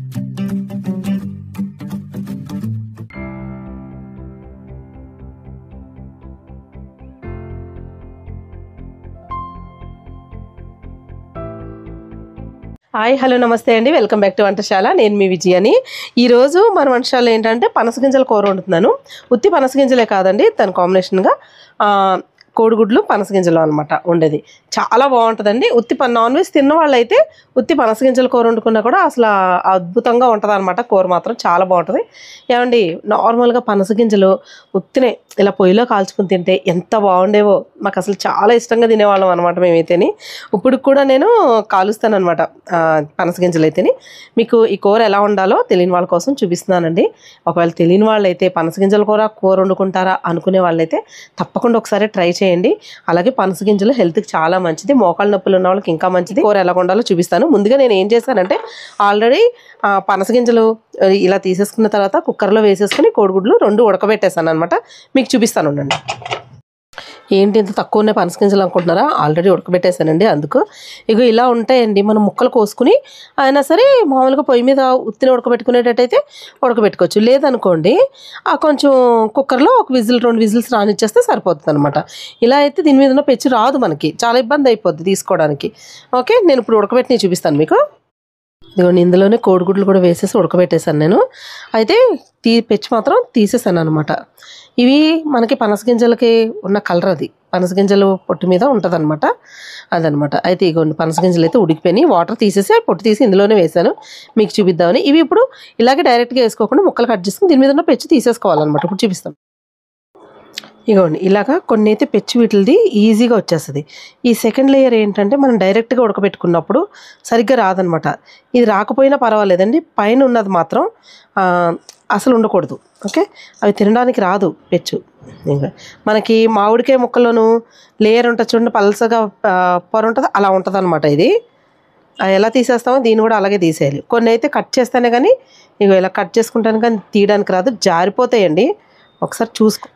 Hi hello నమస్తే అండి, welcome back to వంటశాల. నేను మీ విజయని. ఈరోజు మన వంటశాల ఏంటంటే పనసగింజల కూర వండుతున్నాను. ఉత్తి పనసగింజలే కాదండి, దాని కాంబినేషన్గా కోడిగుడ్లు పనసగింజలు అనమాట ఉండేది. చాలా బాగుంటుందండి. ఉత్తి నాన్ వెజ్ తిన్న వాళ్ళు అయితే ఉత్తి పనసగింజల కూర వండుకున్నా కూడా అసలు అద్భుతంగా ఉంటుంది అనమాట. కూర మాత్రం చాలా బాగుంటుంది. ఏమండి, నార్మల్గా పనసగింజలు ఉత్తినే ఇలా పొయ్యిలో కాల్చుకుని తింటే ఎంత బాగుండేవో. మాకు అసలు చాలా ఇష్టంగా తినేవాళ్ళం అనమాట మేమైతేని. ఇప్పుడు కూడా నేను కాలుస్తాను అనమాట పనసగింజలు అయితేని. మీకు ఈ కూర ఎలా ఉండాలో తెలియని వాళ్ళ కోసం చూపిస్తున్నానండి. ఒకవేళ తెలియని వాళ్ళు అయితే పనసగింజల కూర వండుకుంటారా అనుకునే వాళ్ళైతే తప్పకుండా ఒకసారి ట్రై చేయండి. అలాగే పనసగింజలు హెల్త్కి చాలా మంచిది. మోకాళ్ళ నొప్పులు ఉన్న వాళ్ళకి ఇంకా మంచిది. కూర ఎలా వండాలో చూపిస్తాను. ముందుగా నేను ఏం చేశానంటే ఆల్రెడీ పనసగింజలు ఇలా తీసేసుకున్న తర్వాత కుక్కర్లో వేసేసుకుని కోడిగుడ్లు 2 ఉడకబెట్టేసాను అనమాట. మీకు చూపిస్తాను ఉండండి. ఏంటి ఇంత తక్కువ ఉన్నాయి పనసగింజలు అనుకుంటున్నారా? ఆల్రెడీ ఉడకబెట్టేసానండి. అందుకు ఇక ఇలా ఉంటాయండి. మనం ముక్కలు కోసుకుని అయినా సరే మామూలుగా పొయ్యి మీద ఉత్తిని ఉడకబెట్టుకునేటట్టయితే ఉడకబెట్టుకోవచ్చు. లేదనుకోండి కొంచెం కుక్కర్లో 1 విజిల్ 2 విజిల్స్ రానిచ్చేస్తే సరిపోతుంది అనమాట. ఇలా అయితే దీని మీద ఉన్న పెచ్చు రాదు, మనకి చాలా ఇబ్బంది అయిపోద్ది తీసుకోవడానికి. ఓకే, నేను ఇప్పుడు ఉడకబెట్టి చూపిస్తాను మీకు. ఇదిగోండి, ఇందులోనే కోడిగుడ్లు కూడా వేసేసి ఉడకబెట్టేశాను నేను. అయితే పెచ్చు మాత్రం తీసేసాను అనమాట. ఇవి మనకి పనసగింజలకి ఉన్న కలర్, అది పనసగింజలు పొట్టు మీద ఉంటుంది అనమాట, అదనమాట. అయితే ఇగోండి పనసగింజలు అయితే ఉడికిపోయి వాటర్ తీసేసి పొట్టు తీసి ఇందులోనే వేసాను మీకు చూపిద్దామని. ఇవి ఇప్పుడు ఇలాగే డైరెక్ట్గా వేసుకోకుండా ముక్కలు కట్ చేసుకుని దీని మీద ఉన్న పెచ్చు తీసేసుకోవాలన్నమాట. ఇప్పుడు చూపిస్తాను. ఇగోండి ఇలాగా కొన్ని అయితే పెచ్చు వీటిది ఈజీగా వచ్చేస్తుంది. ఈ సెకండ్ లేయర్ ఏంటంటే మనం డైరెక్ట్గా ఉడకబెట్టుకున్నప్పుడు సరిగ్గా రాదనమాట. ఇది రాకపోయినా పర్వాలేదండి, పైన ఉన్నది మాత్రం అసలు ఉండకూడదు. ఓకే, అవి తినడానికి రాదు పెచ్చు. ఇంకా మనకి మామిడికాయ ముక్కల్లోనూ లేయర్ ఉంటుంది చూడండి, పలసగా పొర ఉంటుంది, అలా ఉంటుంది అనమాట. ఇది ఎలా తీసేస్తామో దీన్ని కూడా అలాగే తీసేయాలి. కొన్ని అయితే కట్ చేస్తేనే కానీ ఇక ఇలా కట్ చేసుకుంటాను కానీ తీయడానికి రాదు, జారిపోతాయండి. ఒకసారి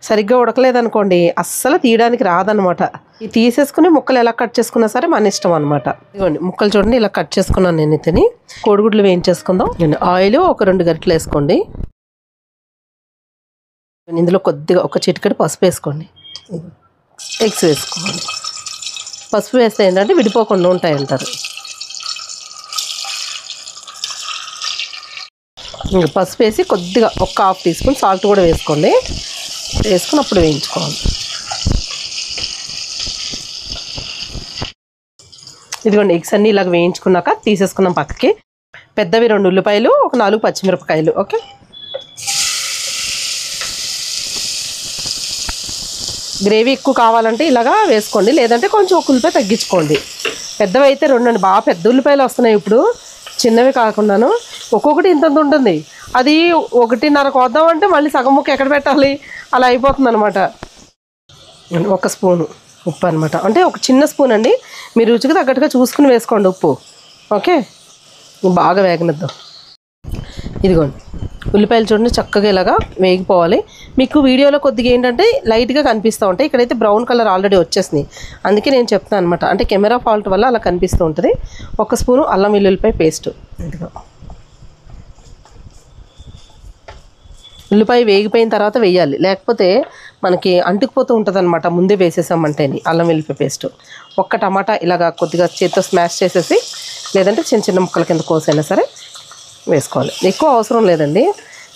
సరిగ్గా ఉడకలేదనుకోండి అస్సలు తీయడానికి రాదనమాట. ఇది తీసేసుకుని ముక్కలు ఎలా కట్ చేసుకున్నా సరే మన ఇష్టం అనమాట. ఇదిగోండి ముక్కలు చూడండి ఇలా కట్ చేసుకున్నాను నేను. ఇతని కోడిగుడ్లు వేయించేసుకుందాం. ఆయిల్ 1-2 గరిటెలు వేసుకోండి. ఇందులో కొద్దిగా 1 చిటికెడు పసుపు వేసుకోండి. ఎగ్స్ వేసుకోండి. పసుపు వేస్తే ఏంటంటే విడిపోకుండా ఉంటాయి అంటారు. పసుపు వేసి కొద్దిగా 1 హాఫ్ టీ స్పూన్ సాల్ట్ కూడా వేసుకోండి. వేసుకుని అప్పుడు వేయించుకోవాలి. ఇదిగోండి ఎగ్స్ అన్నీ ఇలాగ వేయించుకున్నాక తీసేసుకున్నాం పక్కకి. పెద్దవి 2 ఉల్లిపాయలు, 4 పచ్చిమిరపకాయలు. ఓకే, గ్రేవీ ఎక్కువ కావాలంటే ఇలాగా వేసుకోండి, లేదంటే కొంచెం 1 ఉల్లిపాయ తగ్గించుకోండి. పెద్దవి అయితే 2 అండి, బాగా పెద్ద ఉల్లిపాయలు వస్తున్నాయి ఇప్పుడు, చిన్నవి కాకుండాను. ఒక్కొక్కటి ఇంత ఉంటుంది. అది 1.5 కోద్దామంటే మళ్ళీ సగం ముక్క ఎక్కడ పెట్టాలి, అలా అయిపోతుంది అనమాట. 1 స్పూను ఉప్పు అనమాట, అంటే 1 చిన్న స్పూన్ అండి. మీరు రుచికి తగ్గట్టుగా చూసుకుని వేసుకోండి ఉప్పు. ఓకే, బాగా వేగనిద్దాం. ఇదిగోండి ఉల్లిపాయలు చూడండి చక్కగా ఇలాగా వేగిపోవాలి. మీకు వీడియోలో కొద్దిగా ఏంటంటే లైట్గా కనిపిస్తూ ఉంటాయి, ఇక్కడైతే బ్రౌన్ కలర్ ఆల్రెడీ వచ్చేసింది. అందుకే నేను చెప్తాను అనమాట, అంటే కెమెరా ఫాల్ట్ వల్ల అలా కనిపిస్తూ ఉంటుంది. 1 స్పూను అల్లం వెల్లుల్లిపాయ పేస్ట్. ఇదిగో ఉల్లిపాయ వేగిపోయిన తర్వాత వేయాలి, లేకపోతే మనకి అంటుకుపోతూ ఉంటుంది అనమాట ముందే వేసేసామంటేని. అల్లం వెల్లుల్లిపాయ పేస్ట్. 1 టమాటా ఇలాగా కొద్దిగా చేతితో స్మాష్ చేసేసి, లేదంటే చిన్న చిన్న ముక్కల కింద కోసైనా సరే వేసుకోవాలి. ఎక్కువ అవసరం లేదండి,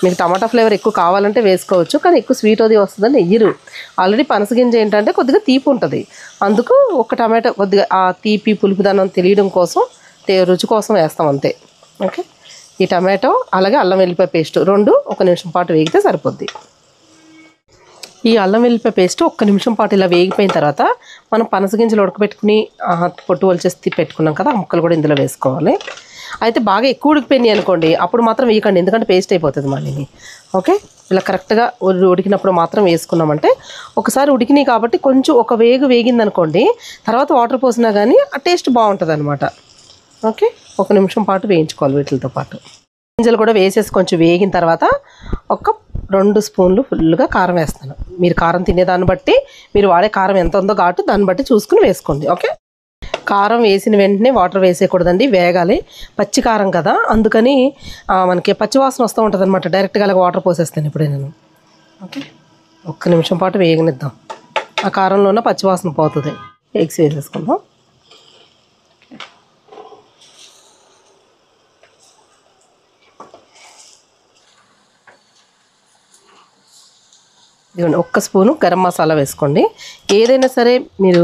మీకు టమాటా ఫ్లేవర్ ఎక్కువ కావాలంటే వేసుకోవచ్చు, కానీ ఎక్కువ స్వీట్ అది వస్తుందని వెయ్యరు. ఆల్రెడీ పనసగింజ ఏంటంటే కొద్దిగా తీపి ఉంటుంది, అందుకు 1 టమాటా కొద్దిగా ఆ తీపి పులుపుదనం తెలియడం కోసం, రుచి కోసం వేస్తాం అంతే. ఓకే, ఈ టమాటో అలాగే అల్లం వెల్లిపాయ పేస్ట్ 2 1 నిమిషం పాటు వేగితే సరిపోద్ది. ఈ అల్లం వెల్లిపాయ పేస్ట్ 1 నిమిషం పాటు ఇలా వేగిపోయిన తర్వాత మనం పనసగింజలు ఉడకబెట్టుకుని పొట్టు వలిచేసి పెట్టుకున్నాం కదా, ఆ ముక్కలు కూడా ఇందులో వేసుకోవాలి. అయితే బాగా ఎక్కువ ఉడికిపోయినాయి అనుకోండి అప్పుడు మాత్రం వేయకండి, ఎందుకంటే పేస్ట్ అయిపోతుంది మళ్ళీ. ఓకే, ఇలా కరెక్ట్గా ఉడికినప్పుడు మాత్రం వేసుకున్నామంటే, ఒకసారి ఉడికినాయి కాబట్టి కొంచెం ఒక వేగిందనుకోండి తర్వాత వాటర్ పోసినా కానీ ఆ టేస్ట్ బాగుంటుంది అనమాట. ఓకే, 1 నిమిషం పాటు వేయించుకోవాలి వీటితో పాటు. గింజలు కూడా వేసేసి కొంచెం వేగిన తర్వాత 2 స్పూన్లు ఫుల్గా కారం వేస్తాను. మీరు కారం తినేదాన్ని బట్టి, మీరు వాడే కారం ఎంత ఉందో ఘాటు దాన్ని బట్టి చూసుకుని వేసుకోండి. ఓకే, కారం వేసిన వెంటనే వాటర్ వేసేయకూడదండి, వేగాలి. పచ్చి కారం కదా, అందుకని మనకి పచ్చివాసన వస్తూ ఉంటుంది అనమాట. డైరెక్ట్గా అలాగ వాటర్ పోసేస్తాను ఇప్పుడే నేను. ఓకే, ఒక్క నిమిషం పాటు వేగనిద్దాం, ఆ కారంలో ఉన్న పచ్చివాసన పోతుంది. ఎగ్స్ వేసేసుకుందాం. ఇదిగోండి, ఒక్క స్పూను గరం మసాలా వేసుకోండి. ఏదైనా సరే మీరు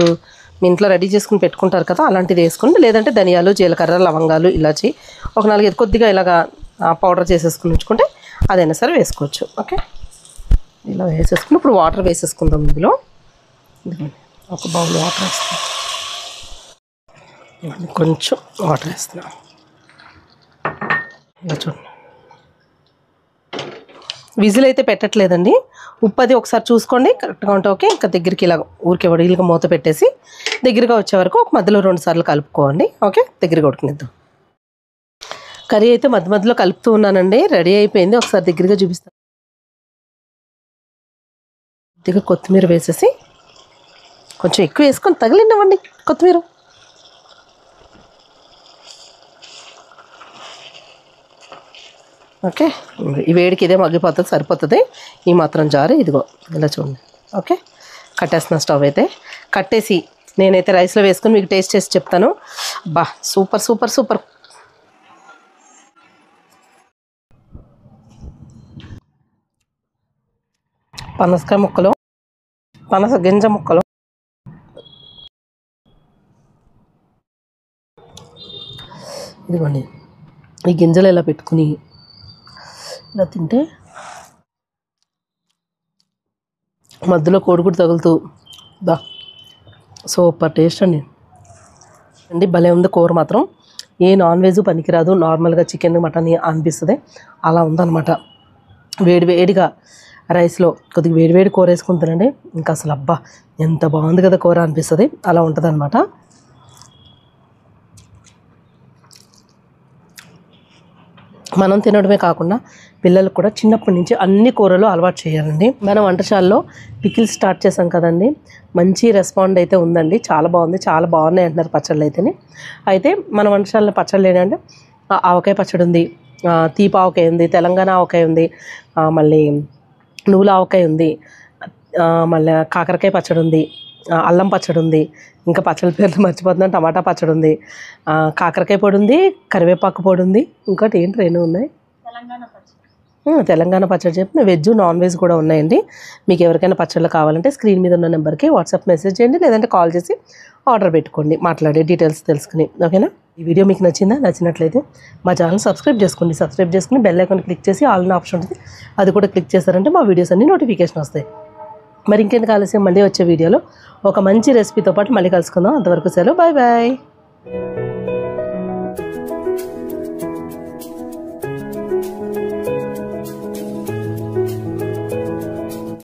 మీ ఇంట్లో రెడీ చేసుకుని పెట్టుకుంటారు కదా, అలాంటిది వేసుకోండి. లేదంటే ధనియాలు, జీలకర్ర, లవంగాలు, ఇలాచి ఒక 4 కొద్దిగా ఇలాగా పౌడర్ చేసేసుకుని ఉంచుకుంటే అదైనా సరే వేసుకోవచ్చు. ఓకే, ఇలా వేసేసుకుని ఇప్పుడు వాటర్ వేసేసుకుందాం. ఇందులో ఒక బౌల్ వాటర్ వేస్తాం, కొంచెం వాటర్ వేస్తున్నాం. ఇలా చూడండి, విజిల్ అయితే పెట్టట్లేదండి. ఉప్పు అది ఒకసారి చూసుకోండి, కరెక్ట్గా ఉంటే ఓకే. ఇంకా దగ్గరికి ఇలా ఊరికే వడిలుగా మూత పెట్టేసి దగ్గరగా వచ్చే వరకు ఒక మధ్యలో 2 సార్లు కలుపుకోండి. ఓకే, దగ్గరగా ఉడికినిద్దాం. కర్రీ అయితే మధ్య మధ్యలో కలుపుతూ ఉన్నానండి. రెడీ అయిపోయింది. ఒకసారి దగ్గరగా చూపిస్తాను. కొద్దిగా కొత్తిమీర వేసేసి, కొంచెం ఎక్కువ వేసుకొని తగిలిండవండి కొత్తిమీర. ఓకే, ఈ వేడికి ఇదే మగ్గిపోతుంది, సరిపోతుంది. ఈ మాత్రం జారు ఇదిగో ఇలా చూడండి. ఓకే, కట్టేస్తున్న స్టవ్ అయితే. కట్టేసి నేనైతే రైస్లో వేసుకొని మీకు టేస్ట్ చేసి చెప్తాను. బా సూపర్ సూపర్ సూపర్. పనసకాయ ముక్కలు, పనస గింజ ముక్కలు, ఇదిగోండి ఈ గింజలు ఇలా పెట్టుకుని ఇలా తింటే మధ్యలో కోడిగుడ్డు తగులుతూ దా సూపర్ టేస్ట్ అండి. భలే ఉంది కూర మాత్రం. ఏ నాన్ వెజ్ పనికిరాదు, నార్మల్గా చికెన్ మటన్ అనిపిస్తుంది. అలా ఉందన్నమాట. వేడి వేడిగా రైస్లో కొద్దిగా వేడివేడి కూర వేసుకుని తినండి, ఇంకా అసలు అబ్బా ఎంత బాగుంది కదా కూర అనిపిస్తుంది. అలా ఉంటుంది అనమాట. మనం తినడమే కాకుండా పిల్లలకు కూడా చిన్నప్పటి నుంచి అన్ని కూరలు అలవాటు చేయాలండి. మనం వంటశాలలో పికిల్స్ స్టార్ట్ చేసాం కదండి, మంచి రెస్పాండ్ అయితే ఉందండి. చాలా బాగుంది, చాలా బాగున్నాయి అంటున్నారు పచ్చళ్ళు అయితేనే. అయితే మన వంటశాలలో పచ్చళ్ళు ఏంటంటే ఆవకాయ పచ్చడి ఉంది, తీపి ఆవకాయ ఉంది, తెలంగాణ ఆవకాయ ఉంది, మళ్ళీ నువ్వుల ఆవకాయ ఉంది, మళ్ళీ కాకరకాయ పచ్చడి ఉంది, అల్లం పచ్చడి ఉంది, ఇంకా పచ్చడి పేర్లు మర్చిపోతున్నాను. టమాటా పచ్చడి ఉంది, కాకరకాయ పొడి ఉంది, కరివేపాకు పొడి ఉంది, ఇంకోటి ఏంటి 2 ఉన్నాయి. తెలంగాణ పచ్చడి చెప్పిన వెజ్ నాన్ వెజ్ కూడా ఉన్నాయండి. మీకు ఎవరికైనా పచ్చళ్ళు కావాలంటే స్క్రీన్ మీద ఉన్న నెంబర్కి వాట్సాప్ మెసేజ్ చేయండి, లేదంటే కాల్ చేసి ఆర్డర్ పెట్టుకోండి, మాట్లాడే డీటెయిల్స్ తెలుసుకుని. ఓకేనా? ఈ వీడియో మీకు నచ్చిందా? నచ్చినట్లయితే మా ఛానల్ సబ్స్క్రైబ్ చేసుకోండి. సబ్స్క్రైబ్ చేసుకుని బెల్ ఐకాన్ క్లిక్ చేసి ఆల్ అనే ఆప్షన్ ఉంటుంది, అది కూడా క్లిక్ చేస్తారంటే మా వీడియోస్ అన్ని నోటిఫికేషన్ వస్తాయి. మరి ఇంకెందుకు ఆలస్యం, మళ్ళీ వచ్చే వీడియోలో ఒక మంచి రెసిపీతో పాటు మళ్ళీ కలుసుకుందాం. అంతవరకు సెలవు, బాయ్ బాయ్.